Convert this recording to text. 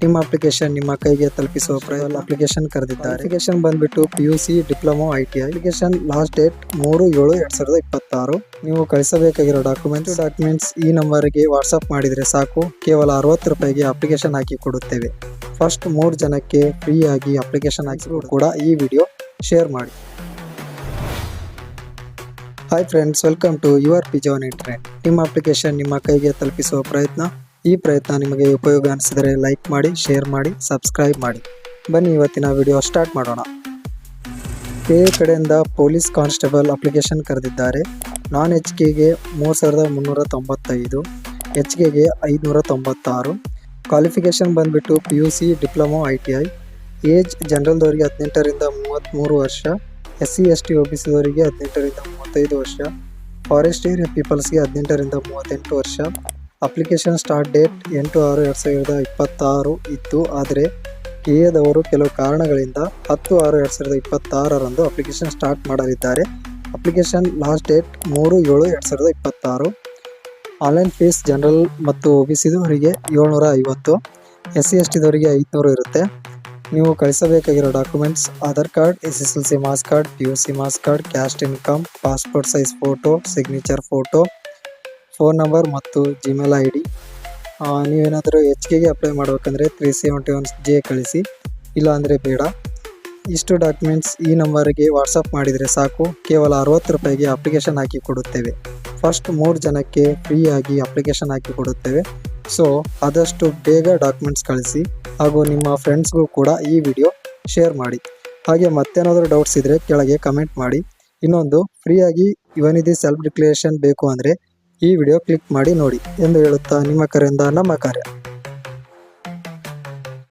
ನಿಮ್ಮ ಅಪ್ಲಿಕೇಶನ್ ನಿಮ್ಮ ಕೈಗೆ ತಲುಪಿಸುವ ಅಪ್ಲಿಕೇಶನ್ ಕರೆದಿದ್ದಾರೆ. ಅಪ್ಲಿಕೇಶನ್ ಬಂದ್ಬಿಟ್ಟು PUC diploma ITI. Application last date 3/7/2026. ನೀವು ಕಳಿಸಬೇಕಾಗಿರೋ ಡಾಕ್ಯುಮೆಂಟ್ಸ್ ಈ ನಂಬರ್ಗೆ ವಾಟ್ಸ್ಆಪ್ ಮಾಡಿದರೆ ಸಾಕು. ಕೇವಲ 60 ರೂಪಾಯಿಗೆ ಅಪ್ಲಿಕೇಶನ್ ಹಾಕಿ ಕೊಡುತ್ತೇವೆ. ಫಸ್ಟ್ 3 ಜನಕ್ಕೆ ಫ್ರೀ ಆಗಿ ಅಪ್ಲಿಕೇಶನ್ ಹಾಕಿ ಕೂಡ ಈ ವಿಡಿಯೋ ಶೇರ್ ಮಾಡಿ. Hi friends, welcome to your PG on internet. ನಿಮ್ಮ ಅಪ್ಲಿಕೇಶನ್ ನಿಮ್ಮ ಕೈಗೆ ತಲುಪಿಸುವ ಈ ಪ್ರಯತ್ನ ನಿಮಗೆ ಉಪಯೋಗ ಅನಿಸಿದರೆ ಲೈಕ್ ಮಾಡಿ, ಶೇರ್ ಮಾಡಿ, ಸಬ್ಸ್ಕ್ರೈಬ್ ಮಾಡಿ. ಬನ್ನಿ ಇವತ್ತಿನ ವಿಡಿಯೋ ಸ್ಟಾರ್ಟ್ ಮಾಡೋಣ. KA ಕಡೆಯಿಂದ ಪೊಲೀಸ್ ಕಾನ್ಸ್ಟೇಬಲ್ ಅಪ್ಲಿಕೇಶನ್ ಕರೆದಿದ್ದಾರೆ. ನಾನ್ HKಗೆ 3,395, HKಗೆ 596. ಕ್ವಾಲಿಫಿಕೇಶನ್ ಬಂದ್ಬಿಟ್ಟು PUC ಡಿಪ್ಲೊಮಾ ITI. ಏಜ್ ಜನರಲ್ದವರಿಗೆ 18ರಿಂದ 33 ವರ್ಷ, SC ST OBCದವರಿಗೆ 18ರಿಂದ 35 ವರ್ಷ, ಫಾರೆಸ್ಟ್ ಏರಿಯಾ ಪೀಪಲ್ಸ್ಗೆ 18ರಿಂದ 38 ವರ್ಷ. ಅಪ್ಲಿಕೇಶನ್ ಸ್ಟಾರ್ಟ್ ಡೇಟ್ 8/6/2026 ಇತ್ತು. ಆದರೆ KAದವರು ಕೆಲವು ಕಾರಣಗಳಿಂದ 10/6/2026 ಅಪ್ಲಿಕೇಶನ್ ಸ್ಟಾರ್ಟ್ ಮಾಡಲಿದ್ದಾರೆ. Application last date 3/7/2026. Online fees general ಮತ್ತು OBCದವರಿಗೆ 750, SC STದವರಿಗೆ 500 ಇರುತ್ತೆ. ನೀವು ಕಳಿಸಬೇಕಾಗಿರೋ documents Aadhaar card, SSLC marks card, PUC marks card, caste income, passport size photo, signature photo, phone number ಮತ್ತು Gmail ID. ನೀವೇನಾದರೂ HKಗೆ ಅಪ್ಲೈ ಮಾಡಬೇಕಂದ್ರೆ 371J ಕಳಿಸಿ, ಇಲ್ಲಾಂದರೆ ಬೇಡ. ಇಷ್ಟು ಡಾಕ್ಯುಮೆಂಟ್ಸ್ ಈ ನಂಬರ್ಗೆ ವಾಟ್ಸಪ್ ಮಾಡಿದರೆ ಸಾಕು. ಕೇವಲ 60 ರೂಪಾಯಿಗೆ ಅಪ್ಲಿಕೇಶನ್ ಹಾಕಿ ಕೊಡುತ್ತೇವೆ. ಫಸ್ಟ್ 3 ಜನಕ್ಕೆ ಫ್ರೀ ಆಗಿ ಅಪ್ಲಿಕೇಶನ್ ಹಾಕಿ ಕೊಡುತ್ತೇವೆ. ಸೊ ಆದಷ್ಟು ಬೇಗ ಡಾಕ್ಯುಮೆಂಟ್ಸ್ ಕಳಿಸಿ, ಹಾಗೂ ನಿಮ್ಮ ಫ್ರೆಂಡ್ಸ್ಗೂ ಕೂಡ ಈ ವಿಡಿಯೋ ಶೇರ್ ಮಾಡಿ. ಹಾಗೆ ಮತ್ತೇನಾದರೂ ಡೌಟ್ಸ್ ಇದ್ದರೆ ಕೆಳಗೆ ಕಮೆಂಟ್ ಮಾಡಿ. ಇನ್ನೊಂದು, ಫ್ರೀಯಾಗಿ ಯುವನಿಧಿ ಸೆಲ್ಫ್ ಡಿಕ್ಲರೇಷನ್ ಬೇಕು ಅಂದರೆ ಈ ವಿಡಿಯೋ ಕ್ಲಿಕ್ ಮಾಡಿ ನೋಡಿ ಎಂದು ಹೇಳುತ್ತಾ ನಿಮ್ಮ ಕರೆಯಿಂದ ನಮ್ಮ ಕಾರ್ಯ.